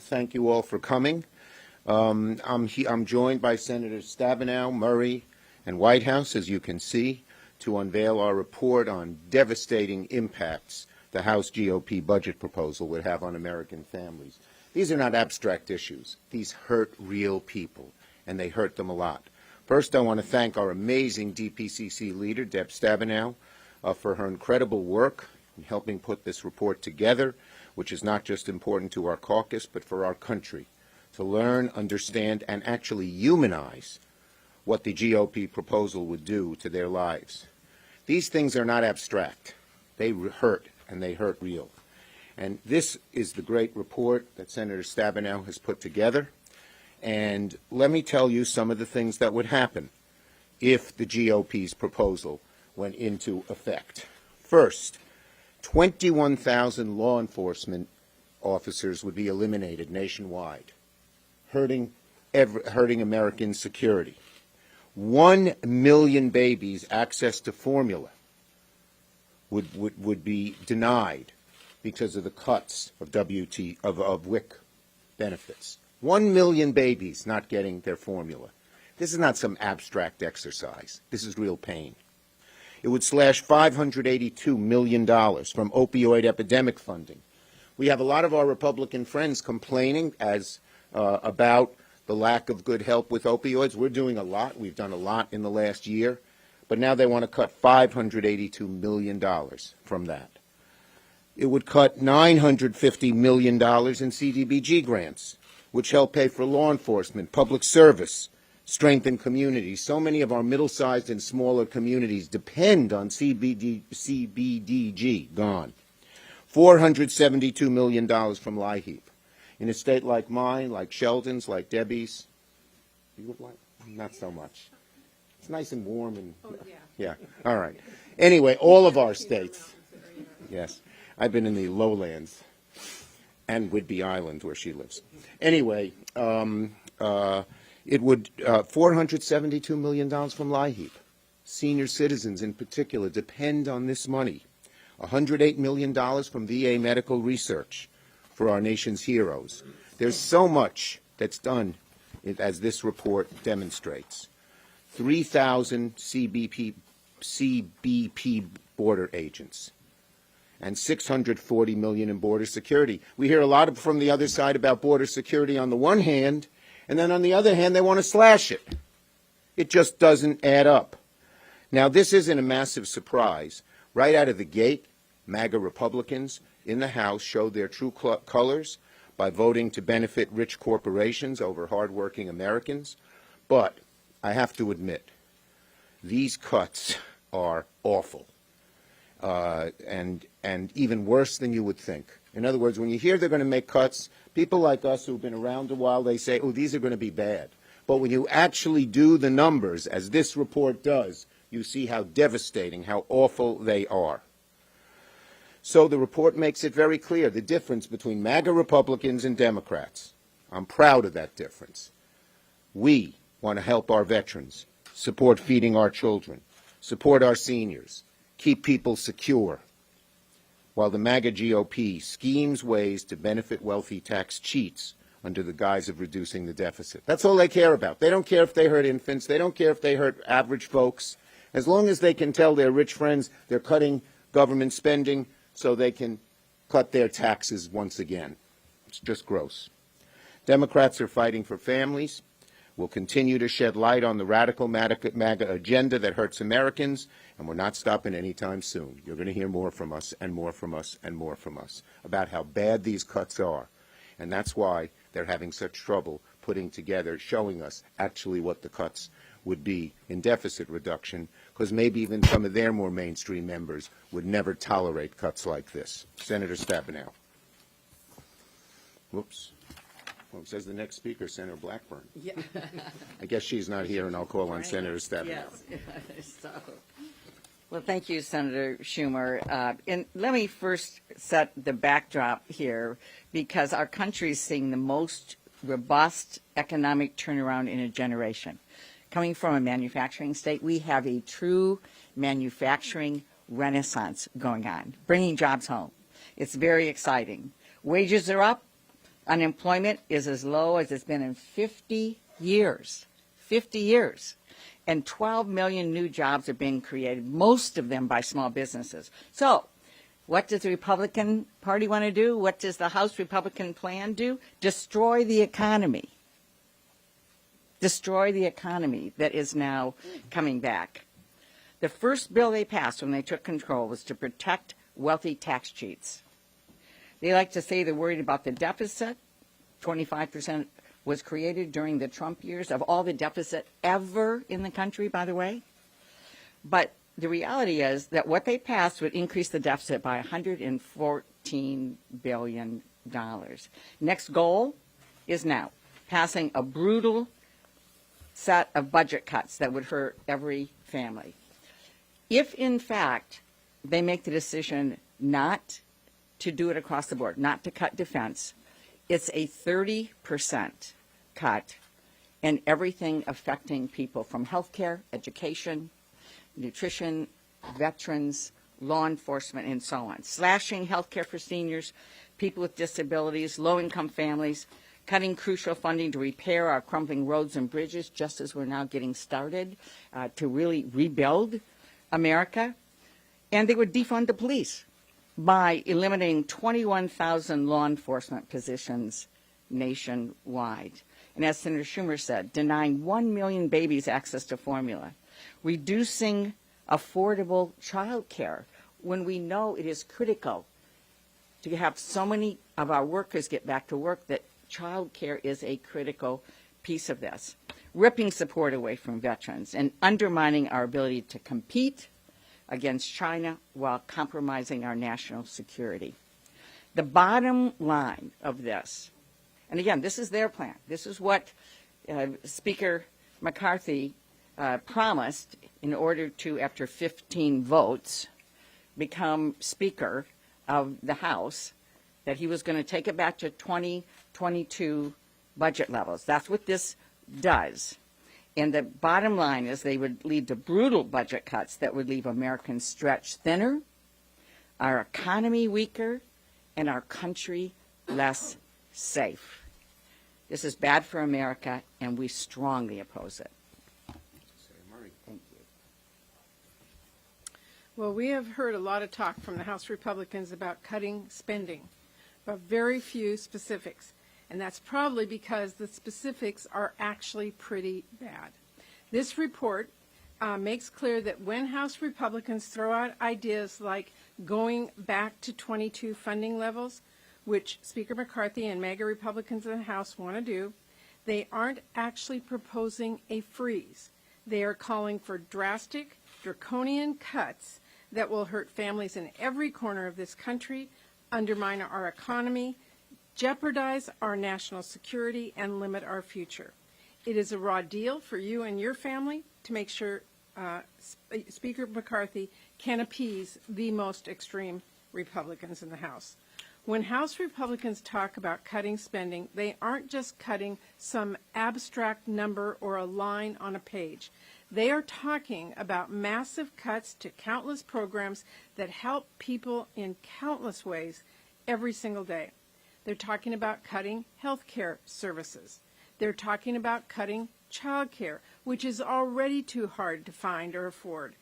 Thank you all for coming. I'm joined by Senators Stabenow, Murray, and Whitehouse, as you can see, to unveil our report on devastating impacts the House GOP budget proposal would have on American families. These are not abstract issues. These hurt real people, and they hurt them a lot. First, I want to thank our amazing DPCC leader, Deb Stabenow, for her incredible work in helping put this report together, which is not just important to our caucus, but for our country, to learn, understand, and actually humanize what the GOP proposal would do to their lives. These things are not abstract. They hurt, and they hurt real. And this is the great report that Senator Stabenow has put together. And let me tell you some of the things that would happen if the GOP's proposal went into effect. First, 21,000 law enforcement officers would be eliminated nationwide, hurting American security. 1 million babies access to formula would be denied because of the cuts of WIC benefits. 1 million babies not getting their formula. This is not some abstract exercise. This is real pain. It would slash $582 million from opioid epidemic funding. We have a lot of our Republican friends complaining about the lack of good help with opioids. We're doing a lot. We've done a lot in the last year. But now they want to cut $582 million from that. It would cut $950 million in CDBG grants, which help pay for law enforcement, public service, strengthen communities. So many of our middle-sized and smaller communities depend on CBDG, gone. $472 million from LIHEAP. In a state like mine, like Sheldon's, like Debbie's, not so much. It's nice and warm and, yeah, all right. Anyway, all of our states, yes. I've been in the lowlands and Whidbey Island where she lives. Anyway, it would $472 million from LIHEAP. Senior citizens in particular depend on this money. $108 million from VA medical research for our nation's heroes. There's so much that's done, as this report demonstrates. 3,000 CBP border agents and $640 million in border security. We hear a lot from the other side about border security on the one hand, and then on the other hand, they want to slash it. It just doesn't add up. Now, this isn't a massive surprise. Right out of the gate, MAGA Republicans in the House showed their true colors by voting to benefit rich corporations over hardworking Americans. But I have to admit, these cuts are awful, and even worse than you would think. In other words, when you hear they're going to make cuts, people like us who've been around a while, they say, oh, these are going to be bad. But when you actually do the numbers, as this report does, you see how devastating, how awful they are. So the report makes it very clear, the difference between MAGA Republicans and Democrats. I'm proud of that difference. We want to help our veterans, support feeding our children, support our seniors, keep people secure, while the MAGA GOP schemes ways to benefit wealthy tax cheats under the guise of reducing the deficit. That's all they care about. They don't care if they hurt infants. They don't care if they hurt average folks. As long as they can tell their rich friends they're cutting government spending so they can cut their taxes once again. It's just gross. Democrats are fighting for families. We'll continue to shed light on the radical MAGA agenda that hurts Americans, and we're not stopping anytime soon. You're going to hear more from us and more from us and more from us about how bad these cuts are. And that's why they're having such trouble putting together, showing us actually what the cuts would be in deficit reduction, because maybe even some of their more mainstream members would never tolerate cuts like this. Senator Stabenow. Whoops. Well, it says the next speaker, Senator Blackburn. Yeah. I guess she's not here, and I'll call on Senator Stabenow. Yes. Well, thank you, Senator Schumer. And let me first set the backdrop here, because our country is seeing the most robust economic turnaround in a generation. Coming from a manufacturing state, we have a true manufacturing renaissance going on, bringing jobs home. It's very exciting. Wages are up. Unemployment is as low as it's been in 50 years. 50 years. And 12 million new jobs are being created, most of them by small businesses. So, what does the Republican Party want to do? What does the House Republican plan do? Destroy the economy. Destroy the economy that is now coming back. The first bill they passed when they took control was to protect wealthy tax cheats. They like to say they're worried about the deficit. 25% was created during the Trump years of all the deficit ever in the country, by the way. But the reality is that what they passed would increase the deficit by $114 billion. Next goal is now passing a brutal set of budget cuts that would hurt every family. If, in fact, they make the decision not to do it across the board, not to cut defense, it's a 30% cut in everything affecting people from healthcare, education, nutrition, veterans, law enforcement, and so on. Slashing healthcare for seniors, people with disabilities, low-income families, cutting crucial funding to repair our crumbling roads and bridges, just as we're now getting started to really rebuild America. And they would defund the police by eliminating 21,000 law enforcement positions nationwide. And as Senator Schumer said, denying 1 million babies access to formula, reducing affordable child care when we know it is critical to have so many of our workers get back to work that child care is a critical piece of this. Ripping support away from veterans and undermining our ability to compete against China while compromising our national security. The bottom line of this, and again, this is their plan. This is what Speaker McCarthy promised in order to, after 15 votes, become Speaker of the House, that he was going to take it back to 2022 budget levels. That's what this does. And the bottom line is they would lead to brutal budget cuts that would leave Americans stretched thinner, our economy weaker, and our country less safe. This is bad for America, and we strongly oppose it. Thank you. Well, we have heard a lot of talk from the House Republicans about cutting spending, but very few specifics. And that's probably because the specifics are actually pretty bad. This report makes clear that when House Republicans throw out ideas like going back to 22 funding levels, which Speaker McCarthy and MAGA Republicans in the House want to do, they aren't actually proposing a freeze. They are calling for drastic, draconian cuts that will hurt families in every corner of this country, undermine our economy, jeopardize our national security, and limit our future. It is a raw deal for you and your family to make sure Speaker McCarthy can appease the most extreme Republicans in the House. When House Republicans talk about cutting spending, they aren't just cutting some abstract number or a line on a page. They are talking about massive cuts to countless programs that help people in countless ways every single day. They're talking about cutting health care services. They're talking about cutting child care, which is already too hard to find or afford.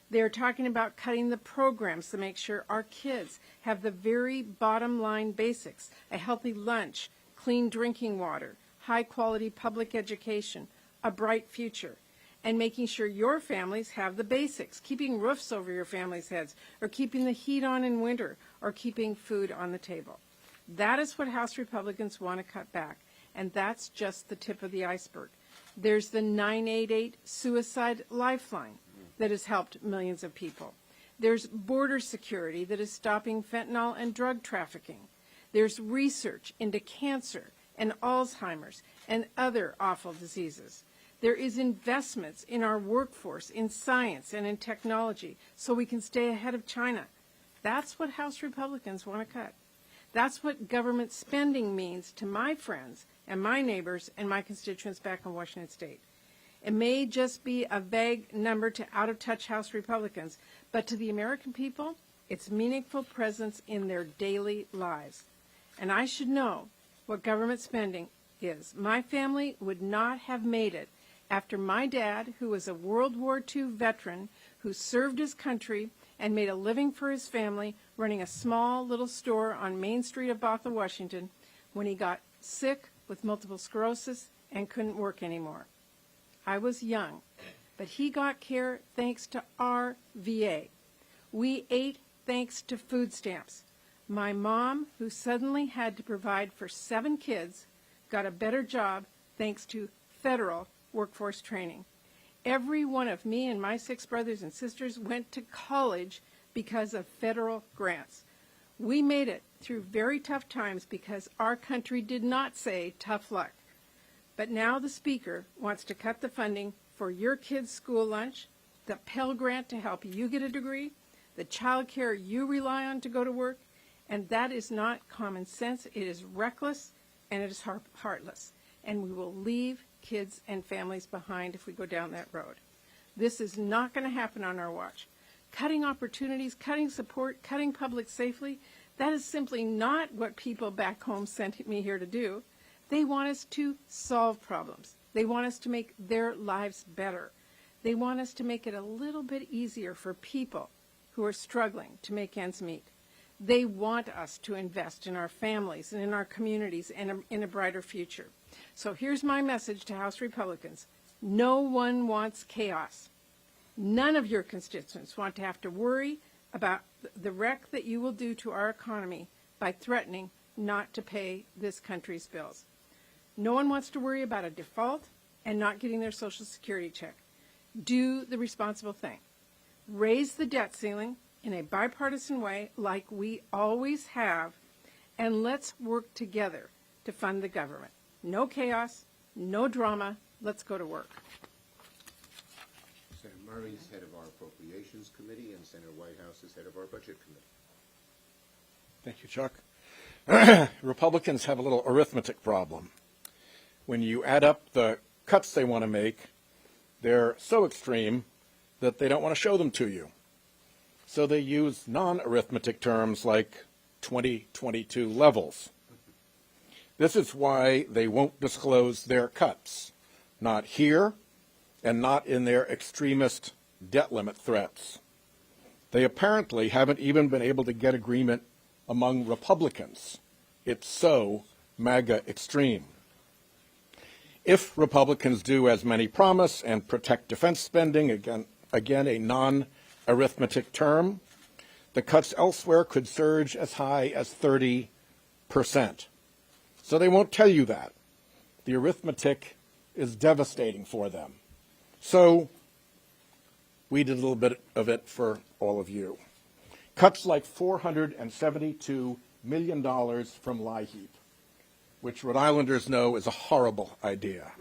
They're talking about cutting the programs to make sure our kids have the very bottom line basics, a healthy lunch, clean drinking water, high quality public education, a bright future, and making sure your families have the basics, keeping roofs over your families' heads, or keeping the heat on in winter, or keeping food on the table. That is what House Republicans want to cut back, and that's just the tip of the iceberg. There's the 988 suicide lifeline that has helped millions of people. There's border security that is stopping fentanyl and drug trafficking. There's research into cancer and Alzheimer's and other awful diseases. There is investments in our workforce, in science and in technology, so we can stay ahead of China. That's what House Republicans want to cut. That's what government spending means to my friends and my neighbors and my constituents back in Washington State. It may just be a vague number to out-of-touch House Republicans, but to the American people, it's meaningful presence in their daily lives. And I should know what government spending is. My family would not have made it after my dad, who was a World War II veteran, who served his country and made a living for his family running a small little store on Main Street of Bothell, Washington, when he got sick with multiple sclerosis and couldn't work anymore. I was young, but he got care thanks to our VA. We ate thanks to food stamps. My mom, who suddenly had to provide for 7 kids, got a better job thanks to federal workforce training. Every one of me and my 6 brothers and sisters went to college because of federal grants. We made it through very tough times because our country did not say tough luck. But now the Speaker wants to cut the funding for your kids' school lunch, the Pell Grant to help you get a degree, the child care you rely on to go to work, and that is not common sense. It is reckless and it is heartless. And we will leave kids and families behind if we go down that road. This is not going to happen on our watch. Cutting opportunities, cutting support, cutting public safety, that is simply not what people back home sent me here to do. They want us to solve problems. They want us to make their lives better. They want us to make it a little bit easier for people who are struggling to make ends meet. They want us to invest in our families and in our communities and in a brighter future. So here's my message to House Republicans. No one wants chaos. None of your constituents want to have to worry about the wreck that you will do to our economy by threatening not to pay this country's bills. No one wants to worry about a default and not getting their Social Security check. Do the responsible thing. Raise the debt ceiling in a bipartisan way like we always have, and let's work together to fund the government. No chaos, no drama. Let's go to work. Senator Murray is head of our Appropriations Committee, and Senator Whitehouse is head of our Budget Committee. Thank you, Chuck. Republicans have a little arithmetic problem. When you add up the cuts they want to make, they're so extreme that they don't want to show them to you. So they use non-arithmetic terms like 2022 levels. This is why they won't disclose their cuts, not here and not in their extremist debt limit threats. They apparently haven't even been able to get agreement among Republicans. It's so MAGA extreme. If Republicans do as many promise and protect defense spending, again a non-arithmetic term, the cuts elsewhere could surge as high as 30%. So they won't tell you that. The arithmetic is devastating for them. So we did a little bit of it for all of you. Cuts like $472 million from LIHEAP, which Rhode Islanders know is a horrible idea.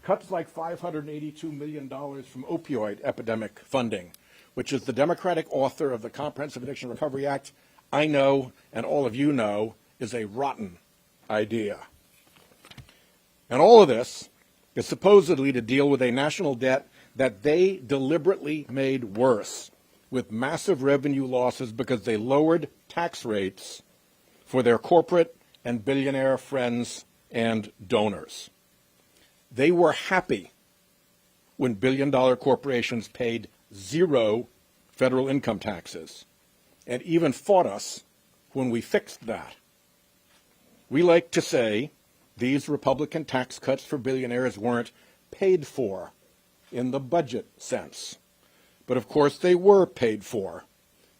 Cuts like $582 million from opioid epidemic funding, which is the Democratic author of the Comprehensive Addiction Recovery Act, I know, and all of you know, is a rotten idea. And all of this is supposedly to deal with a national debt that they deliberately made worse with massive revenue losses because they lowered tax rates for their corporate and billionaire friends and donors. They were happy when billion-dollar corporations paid 0 federal income taxes and even fought us when we fixed that. We like to say these Republican tax cuts for billionaires weren't paid for in the budget sense. But of course they were paid for,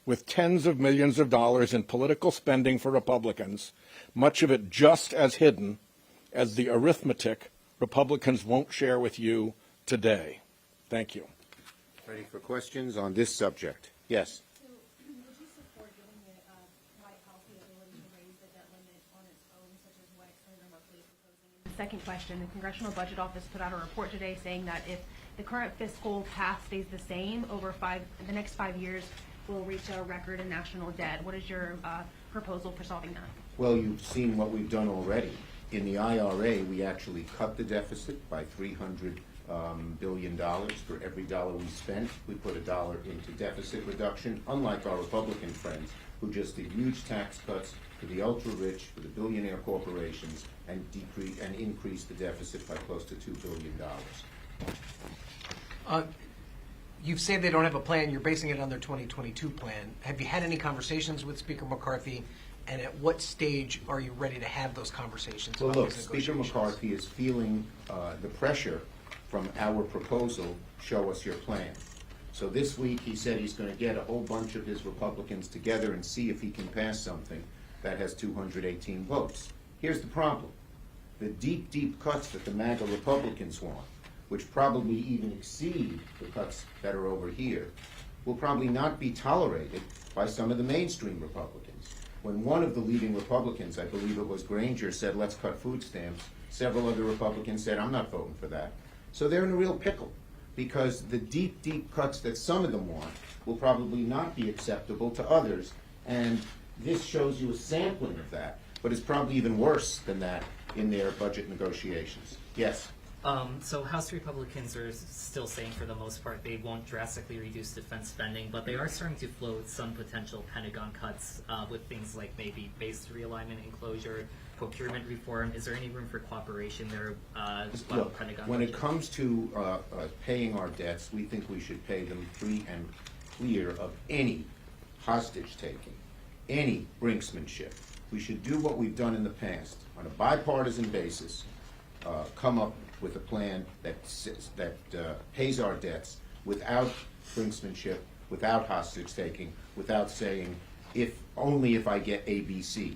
with tens of millions of dollars in political spending for Republicans, much of it just as hidden as the arithmetic Republicans won't share with you today. Thank you. Ready for questions on this subject? Yes. So, would you support giving the White House the ability to raise the debt limit on its own, such as what Senator Murphy is proposing? The second question, the Congressional Budget Office put out a report today saying that if the current fiscal path stays the same over the next 5 years, we'll reach a record in national debt. What is your proposal for solving that? Well, you've seen what we've done already. In the IRA, we actually cut the deficit by $300 billion. For every dollar we spent, we put a dollar into deficit reduction, unlike our Republican friends who just did huge tax cuts for the ultra-rich, for the billionaire corporations, and increase the deficit by close to $2 billion. You say they don't have a plan. You're basing it on their 2022 plan. Have you had any conversations with Speaker McCarthy? And at what stage are you ready to have those conversations? Well, about look, these Speaker negotiations? McCarthy is feeling the pressure from our proposal, show us your plan. So this week, he said he's going to get a whole bunch of his Republicans together and see if he can pass something that has 218 votes. Here's the problem. The deep, deep cuts that the MAGA Republicans want, which probably even exceed the cuts that are over here, will probably not be tolerated by some of the mainstream Republicans. When one of the leading Republicans, I believe it was Granger, said, let's cut food stamps, several other Republicans said, I'm not voting for that. So they're in a real pickle, because the deep, deep cuts that some of them want will probably not be acceptable to others, and this shows you a sampling of that, but it's probably even worse than that in their budget negotiations. Yes? So House Republicans are still saying, for the most part, they won't drastically reduce defense spending, but they are starting to float some potential Pentagon cuts with things like maybe base realignment and closure, procurement reform. Is there any room for cooperation there? Look, Pentagon when it budget? comes to paying our debts, we think we should pay them free and clear of any hostage-taking, any brinksmanship. We should do what we've done in the past, on a bipartisan basis, come up with a plan that pays our debts without brinksmanship, without hostage-taking, without saying, only if I get A, B, C.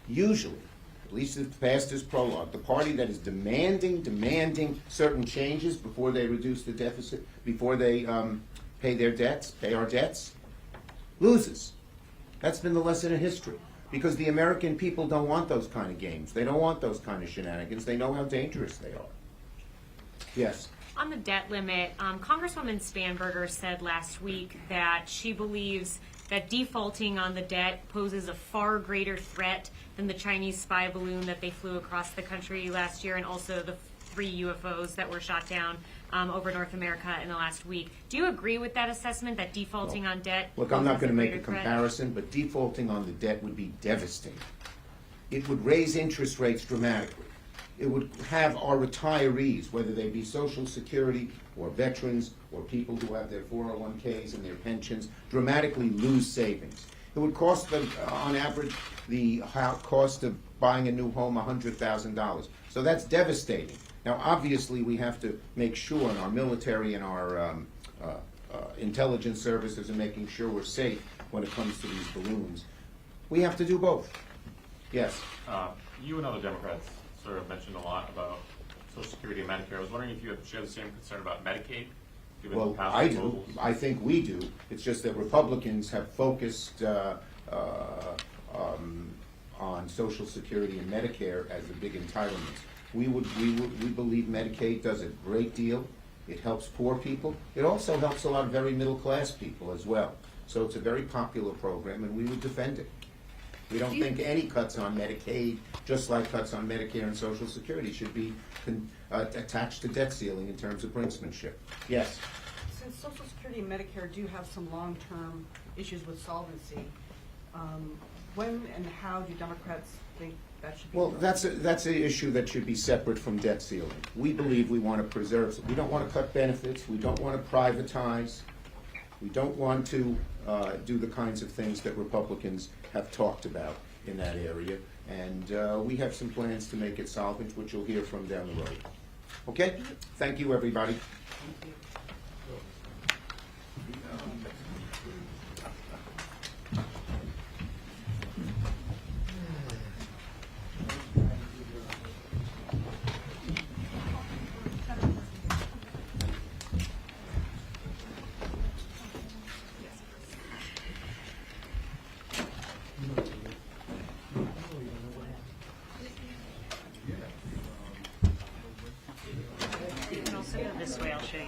Usually, at least if the past is prologue, the party that is demanding certain changes before they reduce the deficit, before they pay our debts, loses. That's been the lesson in history. Because the American people don't want those kind of games. They don't want those kind of shenanigans. They know how dangerous they are. Yes. On the debt limit, Congresswoman Spanberger said last week that she believes that defaulting on the debt poses a far greater threat than the Chinese spy balloon that they flew across the country last year, and also the 3 UFOs that were shot down over North America in the last week. Do you agree with that assessment, that defaulting on debt Look, I'm not poses going to make a greater threat? comparison, but defaulting on the debt would be devastating. It would raise interest rates dramatically. It would have our retirees, whether they be Social Security or veterans or people who have their 401ks and their pensions, dramatically lose savings. It would cost them, on average, the cost of buying a new home $100,000. So that's devastating. Now, obviously, we have to make sure, in our military and our intelligence services, and making sure we're safe when it comes to these balloons. We have to do both. Yes. You and other Democrats sort of mentioned a lot about Social Security and Medicare. I was wondering if you share the same concern about Medicaid, given Well, the past I do. proposals. I think we do. It's just that Republicans have focused on Social Security and Medicare as the big entitlements. We believe Medicaid does a great deal. It helps poor people. It also helps a lot of very middle-class people as well. So it's a very popular program, and we would defend it. We don't think any cuts on Medicaid, just like cuts on Medicare and Social Security, should be attached to debt ceiling in terms of brinksmanship. Yes? Since Social Security and Medicare do have some long-term issues with solvency, when and how do Democrats think that should be? Well, that's an issue that should be separate from debt ceiling. We believe we want to preserve, we don't want to cut benefits, we don't want to privatize, we don't want to do the kinds of things that Republicans have talked about in that area. And we have some plans to make it solvent, which you'll hear from down the road. Okay? Thank you, everybody. You can also go this way, I'll show you.